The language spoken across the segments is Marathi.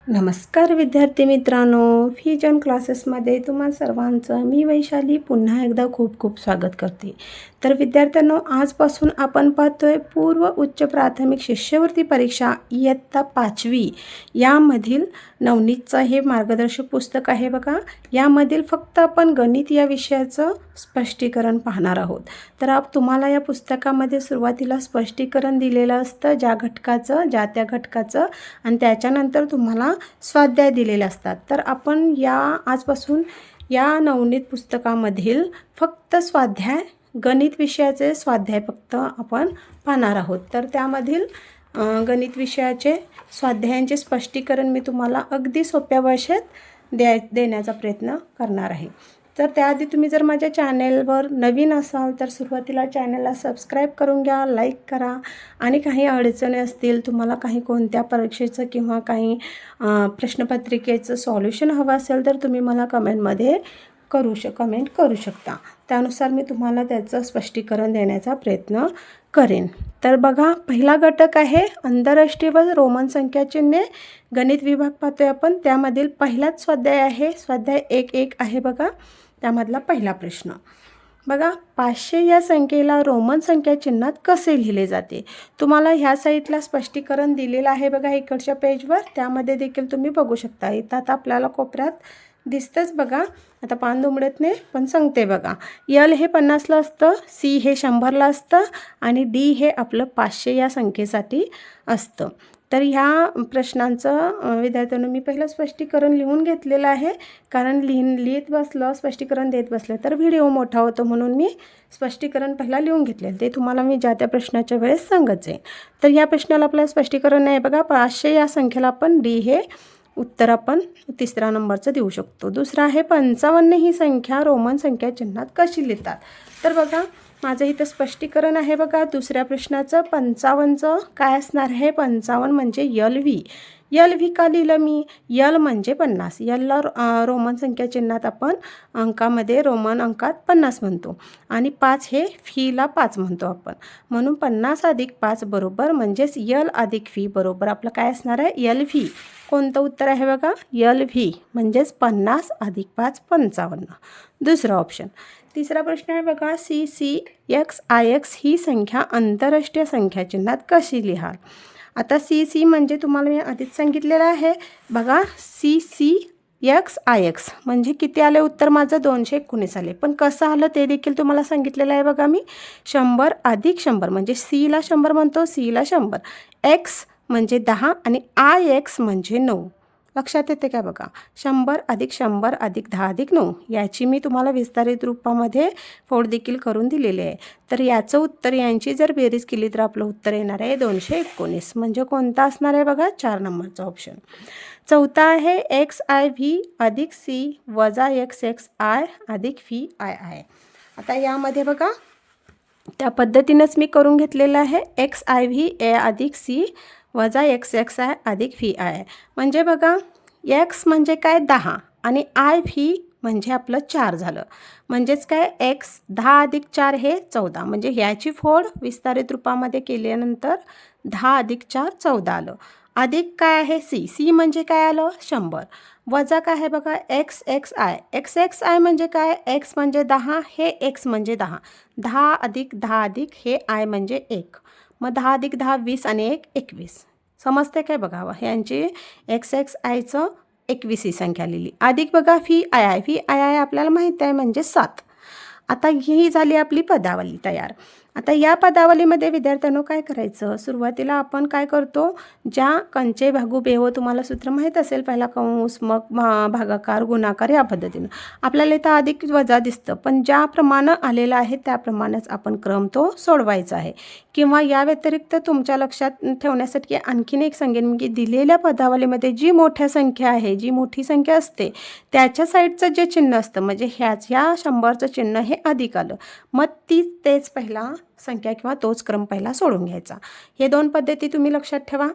नमस्कार विद्यार्थी मित्रांनो, फ्युजन क्लासेसमध्ये तुम्हा सर्वांचं मी वैशाली पुन्हा एकदा खूप खूप स्वागत करते। तर विद्यार्थ्यांनो, आजपासून आपण पाहतोय पूर्व उच्च प्राथमिक शिष्यवृत्ती परीक्षा इयत्ता 5वी यामधील नवनीतचं हे मार्गदर्शक पुस्तक आहे बघा। यामधील फक्त आपण गणित या विषयाचं स्पष्टीकरण पाहणार आहोत। तर तुम्हाला या पुस्तकामध्ये सुरुवातीला स्पष्टीकरण दिलेलं असतं ज्या त्या घटकाचं आणि त्याच्यानंतर तुम्हाला स्वाध्याय दिलेले असतात। तर आपण आजपासून या नवनीत पुस्तकामधील फक्त स्वाध्याय गणित विषयाचे स्वाध्याय फक्त आपण पाहणार आहोत। तर त्यामधील गणित विषयाचे स्वाध्यायांचे स्पष्टीकरण मी तुम्हाला अगदी सोप्या भाषेत देण्याचा प्रयत्न करणार आहे। तर त्याआधी तुम्ही जर माझ्या चॅनेलवर नवीन असाल तर सुरुवातीला चॅनलला सबस्क्राईब करून घ्या, लाईक करा आणि काही अडचणी असतील, तुम्हाला काही कोणत्या परीक्षेचं किंवा काही प्रश्नपत्रिकेचं सॉल्युशन हवं असेल तर तुम्ही मला कमेंट करू शकता। त्यानुसार मी तुम्हाला त्याचं स्पष्टीकरण देण्याचा प्रयत्न करेन। तर बघा, पहिला घटक आहे आंतरराष्ट्रीय व रोमन संख्याचिन्हे गणित विभाग पाहतोय आपण। त्यामधील पहिलाच स्वाध्याय आहे, स्वाध्याय 1.1 आहे बघा। त्यामधला पहिला प्रश्न बघा, 500 या संख्येला रोमन संख्या चिन्हात कसे लिहिले जाते। तुम्हाला ह्या साईडला स्पष्टीकरण दिलेलं आहे बघा इकडच्या पेजवर, त्यामध्ये देखील तुम्ही बघू शकता। इथं आता आपल्याला कोपऱ्यात दिसतंच बघा, आता पान दुमडत पण सांगते बघा। यल हे 50ला असतं, सी हे 100ला असतं आणि डी हे आपलं 500 या संख्येसाठी असतं। तर ह्या प्रश्नांचं विद्यार्थ्यांना मी पहिलं स्पष्टीकरण लिहून घेतलेलं आहे, कारण लिहित बसलं स्पष्टीकरण देत बसलं तर व्हिडिओ मोठा होतो, म्हणून मी स्पष्टीकरण पहिला लिहून घेतलेलं, ते तुम्हाला मी ज्या त्या प्रश्नाच्या वेळेस सांगत जाईन। तर या प्रश्नाला आपलं स्पष्टीकरण आहे बघा, 500 या संख्येला आपण डी हे उत्तर आपण तिसरा नंबरचं देऊ शकतो। दुसरा आहे 55 ही संख्या रोमन संख्या चिन्हात कशी लिहितात। तर बघा, माझं इथं स्पष्टीकरण आहे बघा दुसऱ्या प्रश्नाचं। 55चं काय असणार आहे, 55 म्हणजे यल व्ही का लिहिलं मी, यल म्हणजे 50, यलला रोमन संख्या चिन्हात आपण अंकामध्ये रोमन अंकात 50 म्हणतो आणि 5 हे फीला 5 म्हणतो आपण, म्हणून 50 अधिक 5 बरोबर म्हणजेच यल अधिक व्ही बरोबर आपलं काय असणार आहे, यल व्ही। कोणतं उत्तर आहे बघा, यल व्ही म्हणजेच 50 अधिक 5 55। दुसरा ऑप्शन। तिसरा प्रश्न आहे बघा, CCXIX ही संख्या आंतरराष्ट्रीय संख्या चिन्हात कशी लिहाल। आता CC म्हणजे तुम्हाला मी आधीच सांगितलेलं आहे बघा, CCXIX म्हणजे किती आले उत्तर माझं, 219 आले। पण कसं आलं ते देखील तुम्हाला सांगितलेलं आहे बघा मी, 100 अधिक 100 म्हणजे सीला 100 म्हणतो, सीला 100, एक्स म्हणजे 10 आणि IX म्हणजे 9। लक्षात येते काय बघा, 100 अधिक 100 अधिक 10 अधिक 9 याची मी तुम्हाला विस्तारित रूपामध्ये फोड देखील करून दिलेली आहे। तर याचं उत्तर, यांची जर बेरीज केली तर आपलं उत्तर येणार आहे 219, म्हणजे कोणता असणार आहे बघा, 4 नंबरचा ऑप्शन। चौथा आहे XIV अधिक C वजा XXI अधिक VII। आता यामध्ये बघा त्या पद्धतीनंच मी करून घेतलेलं आहे, XIV अधिक C वजा XXI अधिक VI। म्हणजे बघा, X म्हणजे काय 10 आणि IV म्हणजे आपलं 4 झालं, म्हणजेच काय X 10 अधिक 4 हे 14, म्हणजे ह्याची फोड विस्तारित रूपामध्ये केल्यानंतर 10 अधिक 4 14 आलं। अधिक काय आहे C म्हणजे काय आलं 100, वजा काय आहे बघा XXI म्हणजे काय, X म्हणजे 10 हे X म्हणजे 10, 10 अधिक 10 अधिक हे I म्हणजे 1, मग 10 अधिक 10 20 आणि 1 21। समजते काय बघावं, ह्यांची XXIचं 21 ही संख्या लिहिली। अधिक बघा VII आपल्याला माहीत आहे म्हणजे 7। आता ही झाली आपली पदावली तयार। आता या पदावलीमध्ये विद्यार्थ्यांनो काय करायचं, सुरुवातीला आपण काय करतो, ज्या कंचे भागू बेहो तुम्हाला सूत्र माहीत असेल, पहिला कंस मग भागाकार गुणाकार या पद्धतीनं आपल्याला इथं अधिक वजा दिसतं, पण ज्याप्रमाणे आलेलं आहे त्याप्रमाणेच आपण क्रम तो सोडवायचा आहे। किंवा या व्यतिरिक्त तुमच्या लक्षात ठेवण्यासाठी आणखीन एक सांगेन मी, दिलेल्या पदावलीमध्ये जी मोठ्या संख्या आहे, जी मोठी संख्या असते त्याच्या साईडचं जे चिन्ह असतं, म्हणजे ह्या 100चं चिन्ह हे अधिक आलं, मग तेच पहिला संख्या किंवा तोच क्रम पहिला सोडून घ्यायचा। हे दोन पद्धती तुम्ही लक्षात ठेवा।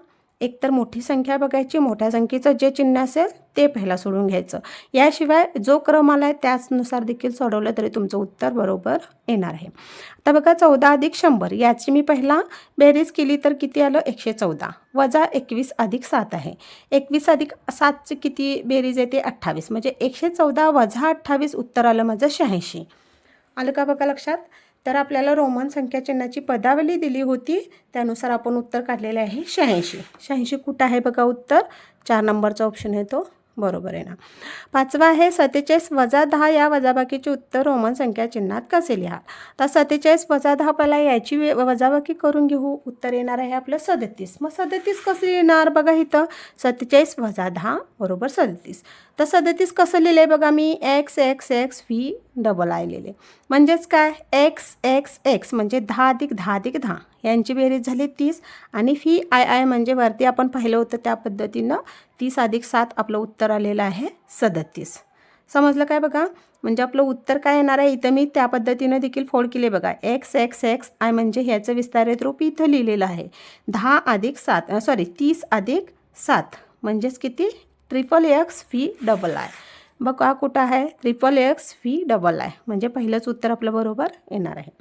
एकतर मोठी संख्या बघायची, मोठ्या संख्येचं जे चिन्ह असेल ते पहिला सोडून घ्यायचं. याशिवाय जो क्रम आला आहे त्याचनुसार देखील सोडवलं तरी तुमचं उत्तर बरोबर येणार आहे. आता बघा 14 अधिक 100 याची मी पहिला बेरीज केली तर किती आलं 114 वजा 21 अधिक 7 आहे. 21 अधिक 7ची किती बेरीज येते 28 म्हणजे 114 वजा 28 उत्तर आलं माझं 86. आलं का बघा लक्षात. तर आपल्याला रोमन संख्या चिन्हाची पदावली दिली होती त्यानुसार आपण उत्तर काढलेलं आहे 86. 86 कुठं आहे बघा उत्तर 4 नंबरचा ऑप्शन आहे तो बरोबर आहे ना. 5वा आहे 47 वजा 10 या वजाबाकीचे उत्तर रोमन संख्या चिन्हात कसे लिहा. तर 47 वजा 10 पहिला याची वजाबाकी करून घेऊ. उत्तर येणार आहे आपलं 37. मग 37 कसं येणार बघा इथं 47 वजा 10 बरोबर 37. तर 37 कसं लिहिलं आहे बघा मी X X X V double I लिहिले म्हणजेच काय एक्स एक्स एक्स म्हणजे 10 अधिक 10 अधिक 10 यांची बेरीज झाली 30 आणि व्ही आय आय म्हणजे वरती आपण पाहिलं होतं त्या पद्धतीनं 30 अधिक 7 आपलं उत्तर आलेलं आहे 37. समजलं काय बघा. म्हणजे आपलं उत्तर काय येणार आहे इथं मी त्या पद्धतीनं देखील फोल्ड केले बघा एक्स एक्स एक्स आय म्हणजे ह्याचं विस्तारित रूप इथं लिहिलेलं आहे 10 अधिक 7 30 अधिक 7 म्हणजेच किती triple x V double I. बघा कुठं आहे triple x V double I म्हणजे पहिलंच उत्तर आपलं बरोबर येणार आहे.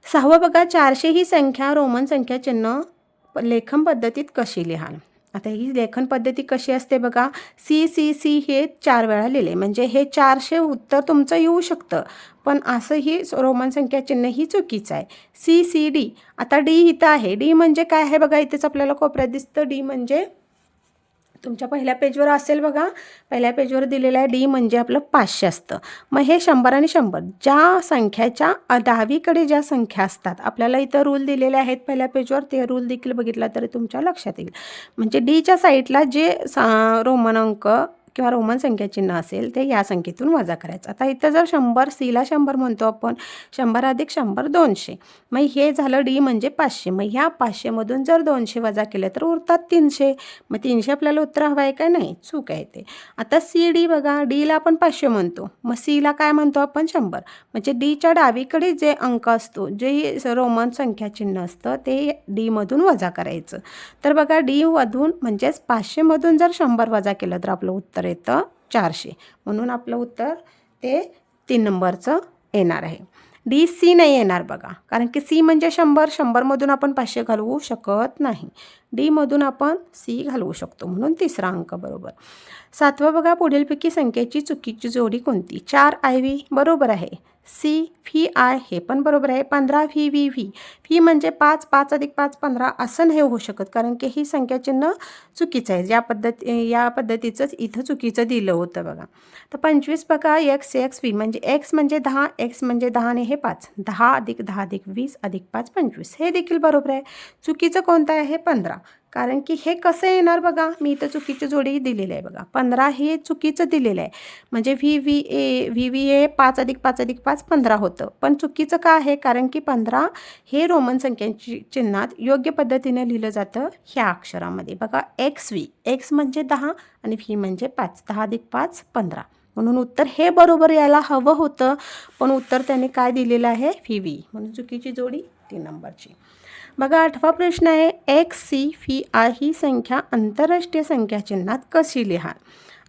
6वं बघा 400 ही संख्या रोमन संख्या चिन्ह लेखन पद्धतीत कशी लिहाल. आता ही लेखन पद्धती कशी असते बघा सी सी सी हे 4 वेळा लिहिले म्हणजे हे 400 उत्तर तुमचं येऊ शकतं पण असं ही रोमन संख्या चिन्ह ही चुकीचं आहे. सी सी डी आता डी इथं आहे डी म्हणजे काय आहे बघा इथेच आपल्याला कोपऱ्यात दिसतं डी म्हणजे तुमच्या पहिल्या पेजवर असेल बघा पहिल्या पेजवर दिलेलं आहे डी म्हणजे आपलं 500 असतं. मग हे 100 आणि 100 ज्या संख्याच्या डावीकडे ज्या संख्या असतात आपल्याला इथं रूल दिलेले आहेत पहिल्या पेजवर ते रूल देखील बघितला तरी तुमच्या लक्षात येईल. म्हणजे डीच्या साईडला जे रोमन अंक किंवा रोमन संख्या चिन्ह असेल ते या संख्येतून वजा करायचं. आता इथं जर 100 सीला 100 म्हणतो आपण 100 अधिक 100 200 मग हे झालं डी म्हणजे 500 मग ह्या 500मधून जर 200 वजा केले तर उरतात 300 मग 300 आपल्याला उत्तर हवं आहे का नाही चूक आहे ते. आता सी डी बघा डीला आपण 500 म्हणतो मग सीला काय म्हणतो आपण 100 म्हणजे डीच्या डावीकडे जे अंक असतो जे रोमन संख्या चिन्ह असतं ते डीमधून वजा करायचं. तर बघा डीमधून म्हणजेच 500मधून जर 100 वजा केलं तर आपलं उत्तर येतं 400 म्हणून आपलं उत्तर ते 3 नंबरचं येणार आहे. डी सी नाही येणार बघा कारण की सी म्हणजे 100 100मधून आपण 500 घालवू शकत नाही डीमधून आपण सी घालवू शकतो म्हणून तिसरा अंक बरोबर. 7वं बघा पुढीलपैकी संख्येची चुकीची जोडी कोणती 4 आय व्ही बरोबर आहे सी व्ही आय हे पण बरोबर आहे 15 व्ही व्ही व्ही व्ही म्हणजे 5 5 अधिक 5 15 असं नाही होऊ शकत कारण की ही संख्या चिन्ह चुकीचं आहे या पद्धतीचंच इथं चुकीचं दिलं होतं बघा. तर 25 बघा एक्स एक्स व्ही म्हणजे एक्स म्हणजे 10 एक्स म्हणजे 10 आणि हे 5 10 अधिक 10 अधिक 20 अधिक 5 25 हे देखील बरोबर आहे. चुकीचं कोणतं आहे 15 कारण की हे कसं येणार बघा मी इथं चुकीची जोडी दिलेली आहे बघा 15 हे चुकीचं दिलेलं आहे म्हणजे व्ही व्ही ए 5 अधिक 5 अधिक 5 15 होतं पण चुकीचं का आहे कारण की 15 हे रोमन संख्यांची चिन्हात योग्य पद्धतीने लिहिलं जातं ह्या अक्षरामध्ये बघा एक्स व्ही एक्स म्हणजे 10 आणि व्ही म्हणजे 5 10 अधिक 5 15 म्हणून उत्तर हे बरोबर यायला हवं होतं पण उत्तर त्याने काय दिलेलं आहे व्ही व्ही म्हणून चुकीची जोडी 3 नंबरची. बघा 8वा प्रश्न आहे एक्स सी व्ही आय ही संख्या आंतरराष्ट्रीय संख्या चिन्हात कशी लिहाल.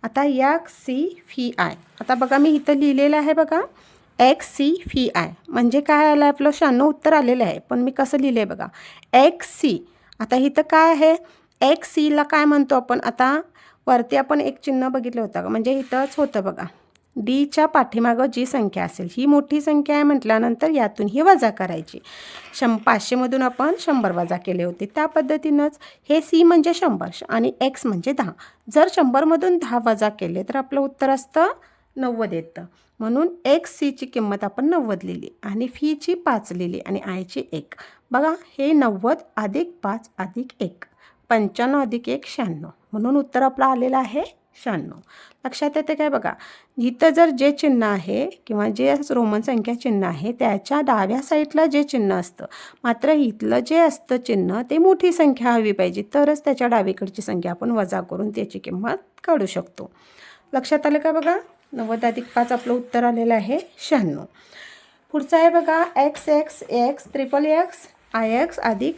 आता एक्स सी व्ही आय आता बघा मी इथं लिहिलेलं आहे बघा एक्स सी व्ही आय म्हणजे काय आलं आपलं 96 उत्तर आलेलं आहे पण मी कसं लिहिलं आहे बघा एक्स सी. आता इथं काय आहे एक्स सीला काय म्हणतो आपण आता वरती आपण एक चिन्ह बघितलं होतं का म्हणजे इथंच होतं बघा डीच्या पाठीमागं जी संख्या असेल ही मोठी संख्या आहे म्हटल्यानंतर यातून ही वजा करायची 500मधून आपण 100 वजा केले होते त्या पद्धतीनंच हे सी म्हणजे 100 आणि एक्स म्हणजे 10 जर 100मधून 10 वजा केले तर आपलं उत्तर असतं 90 येतं म्हणून एक्स सीची किंमत आपण 90 लिहिली आणि व्हीची 5 लिहिली आणि आयची 1 बघा हे 90 अधिक 5 अधिक 1 95 अधिक 1 96 म्हणून उत्तर आपलं आलेलं आहे 96. लक्षात येते काय बघा इथं जर जे चिन्ह आहे किंवा जे रोमन संख्या चिन्ह आहे त्याच्या डाव्या साईडला जे चिन्ह असतं मात्र इथलं जे असतं चिन्ह ते मोठी संख्या हवी पाहिजे तरच त्याच्या डावीकडची संख्या आपण वजा करून त्याची किंमत काढू शकतो. लक्षात आलं का बघा 90 अधिक 5 आपलं उत्तर आलेलं आहे 96. पुढचं आहे बघा x X x triple X I x अधिक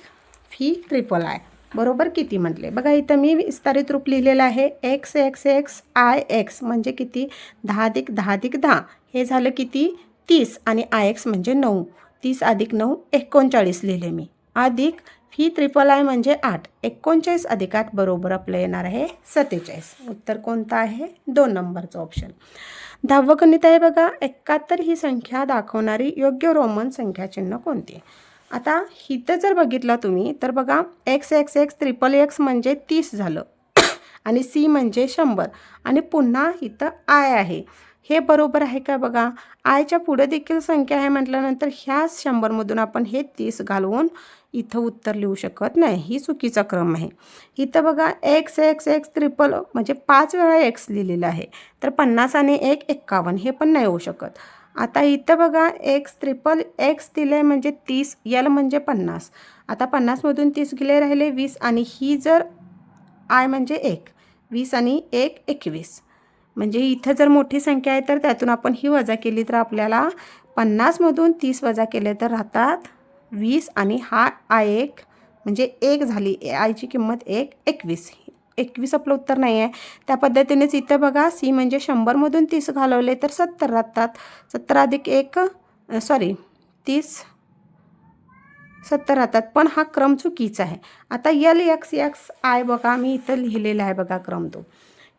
व्ही ट्रिपल आय बरोबर किती म्हटले बघा. इथं मी विस्तारित रूप लिहिलेलं आहे. X X X I x म्हणजे किती 10 अधिक 10 अधिक 10 हे झालं किती 30 आणि आय एक्स म्हणजे 9. 30 अधिक 9 39 लिहिले मी. अधिक ही ट्रिपल आय म्हणजे 8. 39 अधिक 8 बरोबर आपलं येणार आहे 47. उत्तर कोणतं आहे 2 नंबरचं ऑप्शन. 10वं गणित आहे बघा. 71 ही संख्या दाखवणारी योग्य रोमन संख्याचिन्ह कोणती. आता इथं जर बघितलं तुम्ही तर बघा x X x triple x म्हणजे 30 झालं आणि सी म्हणजे 100 आणि पुन्हा इथं आय आहे. हे बरोबर आहे का बघा. आयच्या पुढे देखील संख्या आहे म्हटल्यानंतर ह्या 100मधून आपण हे 30 घालवून इथं उत्तर लिहू शकत नाही. ही चुकीचा क्रम आहे. इथं बघा एक्स एक्स एक्स ट्रिपल म्हणजे 5 वेळा एक्स लिहिलेलं आहे. तर 50 आणि 1 51 हे पण नाही होऊ शकत. आता इथं बघा एक्स ट्रिपल एक्स दिले म्हणजे 30 यल म्हणजे 50. आता 50मधून 30 गेले राहिले 20 आणि ही जर आय म्हणजे 1 20 आणि 1 21 म्हणजे इथं जर मोठी संख्या आहे तर त्यातून आपण ही वजा केली तर आपल्याला 50मधून 30 वजा केले तर राहतात 20 आणि हा आय 1 म्हणजे 1 झाली. आयची किंमत 1 21. 21 आपलं उत्तर नाही आहे. त्या पद्धतीनेच इथं बघा सी म्हणजे 100मधून 30 घालवले तर 70 राहतात. 70 अधिक 1 30 70 राहतात. पण हा क्रम चुकीचा आहे. आता यल एक्स एक्स आय बघा मी इथं लिहिलेला आहे बघा क्रम तो.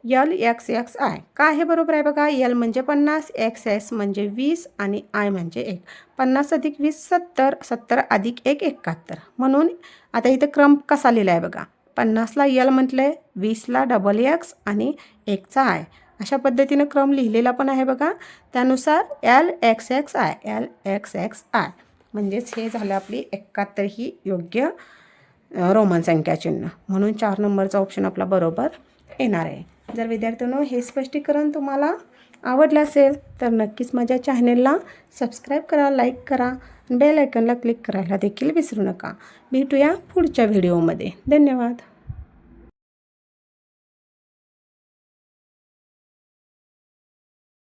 यल एक्स एक्स आय काय हे बरोबर आहे बघा. यल म्हणजे 50 एक्स एक्स म्हणजे 20 आणि आय म्हणजे 1. 50 अधिक 20 70 70 अधिक 1 71. म्हणून आता इथं क्रम कसा लिहिला आहे बघा. 50ला यल म्हटलं आहे 20ला डबल एक्स आणि 1चा आय अशा पद्धतीनं क्रम लिहिलेला पण आहे बघा. त्यानुसार L x X I L x X I म्हणजेच हे झालं आपली 71 ही योग्य रोमन संख्याचिन्ह. म्हणून 4 नंबरचा ऑप्शन आपला बरोबर येणार आहे. जर विद्यार्थ्यांनो हे स्पष्टीकरण तुम्हाला आवडलं असेल तर नक्कीच माझ्या चॅनेलला सबस्क्राईब करा, लाईक करा, बेल आयकॉनला क्लिक करायला देखील विसरू नका. भेटूया पुढच्या व्हिडिओमध्ये. धन्यवाद.